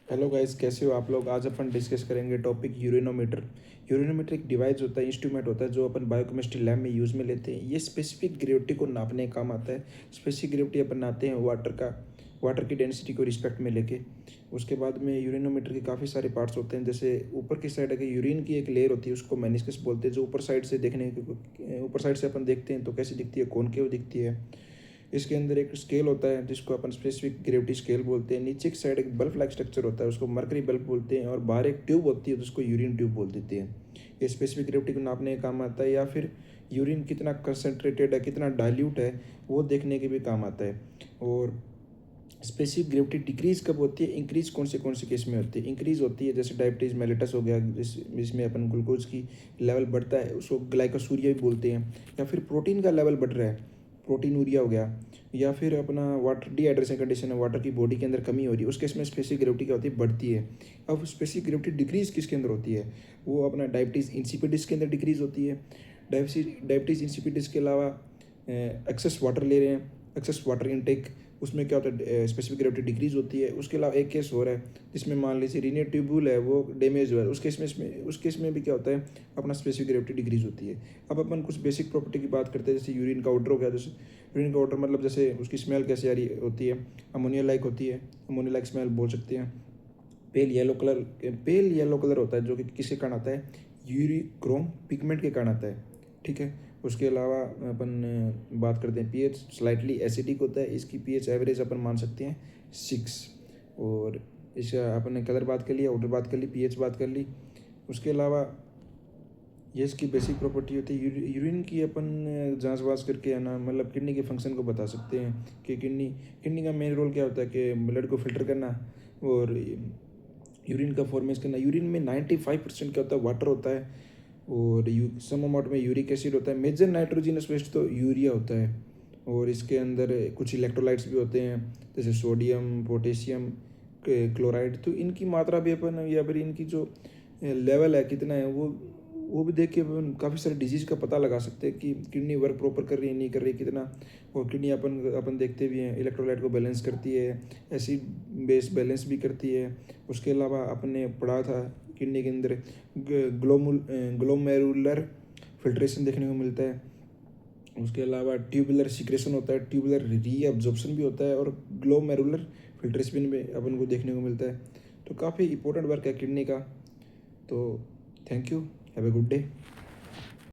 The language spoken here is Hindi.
हेलो गाइस, कैसे हो आप लोग। आज अपन डिस्कस करेंगे टॉपिक यूरेनोमीटर। यूरेनोमीटर एक डिवाइस होता है, इंस्ट्रूमेंट होता है जो अपन बायोकेमिस्ट्री लैब में यूज़ में लेते हैं। ये स्पेसिफिक ग्रेविटी को नापने का काम आता है। स्पेसिफिक ग्रेविटी अपन नापते हैं वाटर की डेंसिटी को रिस्पेक्ट में लेके। उसके बाद में यूरेनोमीटर के काफ़ी सारे पार्ट्स होते हैं। जैसे ऊपर की साइड अगर यूरिन की एक लेयर होती है उसको मेनिस्कस बोलते हैं, जो ऊपर साइड से ऊपर साइड से अपन देखते हैं तो कैसी दिखती है, कॉनकेव दिखती है। इसके अंदर एक स्केल होता है जिसको अपन स्पेसिफिक ग्रेविटी स्केल बोलते हैं। नीचे की साइड एक बल्ब लाइक स्ट्रक्चर होता है, उसको मरकरी बल्ब बोलते हैं। और बाहर एक ट्यूब होती है जिसको यूरिन ट्यूब बोल देते हैं। ये स्पेसिफिक ग्रेविटी को नापने का काम आता है, या फिर यूरिन कितना कंसनट्रेटेड है, कितना डाइल्यूट है, वो देखने के भी काम आता है। और स्पेसिफिक ग्रेविटी डिक्रीज कब होती है, इंक्रीज कौन से केस में होती है। इंक्रीज होती है जैसे डायबिटीज मेलिटस हो गया, जिसमें अपन ग्लूकोज की लेवल बढ़ता है, उसको ग्लाइकोसूरिया भी बोलते हैं। या फिर प्रोटीन का लेवल बढ़ रहा है, प्रोटीनूरिया हो गया। या फिर अपना वाटर डिहाइड्रेशन कंडीशन है, वाटर की बॉडी के अंदर कमी हो रही है, उस केस में स्पेसिफिक ग्रेविटी क्या होती है, बढ़ती है। अब स्पेसिफिक ग्रेविटी डिक्रीज किसके अंदर होती है, वो अपना डायबिटीज़ इंसिपिडिस के अंदर डिक्रीज होती है। डायबिटीज़ इंसिपिडिस के अलावा एक्सेस वाटर ले रहे हैं, एक्सेस वाटर इनटेक, उसमें क्या होता है, स्पेसिफिक ग्रेविटी डिक्रीज होती है। उसके अलावा एक केस हो रहा है जिसमें मान लीजिए रीनियर ट्यूब्यूल है वो डैमेज हुआ है, उस केस में भी क्या होता है, अपना स्पेसिफिक ग्रेविटी डिक्रीज होती है। अब अपन कुछ बेसिक प्रॉपर्टी की बात करते हैं। जैसे यूरिन का ऑर्डर हो गया, जैसे यूरिन का ऑर्डर मतलब जैसे उसकी स्मेल कैसे आ रही होती है, अमोनिया लाइक होती है, अमोनिया लाइक स्मेल बोल सकते हैं। पेल येलो कलर होता है जो कि किसके कारण आता है, यूरिक्रोम पिगमेंट के कारण आता है। ठीक है। उसके अलावा अपन बात करते हैं पीएच स्लाइटली एसिडिक होता है, इसकी पीएच एवरेज अपन मान सकते हैं 6। और इसका अपन ने कलर बात कर लिया, ऑर्डर बात कर ली, पीएच बात कर ली। उसके अलावा ये इसकी बेसिक प्रॉपर्टी होती है। यूरिन की अपन जांच वाच करके है ना, मतलब किडनी के फंक्शन को बता सकते हैं कि किडनी का मेन रोल क्या होता है कि ब्लड को फिल्टर करना और यूरिन का फॉर्मेशन करना। यूरिन में 95% क्या होता है, वाटर होता है। और सम अमाउंट में यूरिक एसिड होता है। मेजर नाइट्रोजिनस वेस्ट तो यूरिया होता है। और इसके अंदर कुछ इलेक्ट्रोलाइट्स भी होते हैं जैसे सोडियम, पोटेशियम, क्लोराइड। तो इनकी मात्रा भी अपन, या फिर इनकी जो लेवल है कितना है, वो भी देख के अपन काफ़ी सारे डिजीज़ का पता लगा सकते हैं कि किडनी वर्क प्रॉपर कर रही है नहीं कर रही कितना। और किडनी अपन देखते भी हैं, इलेक्ट्रोलाइट को बैलेंस करती है, एसिड बेस बैलेंस भी करती है। उसके अलावा अपन ने पढ़ा था किडनी के अंदर ग्लोमेरुलर फिल्ट्रेशन देखने को मिलता है। उसके अलावा ट्यूबुलर सिक्रेशन होता है, ट्यूबुलर रीअब्जॉर्प्शन भी होता है, और ग्लोमेरुलर फिल्ट्रेशन भी अपन को देखने को मिलता है। तो काफ़ी इंपॉर्टेंट वर्क है किडनी का। तो thank you, have a good day.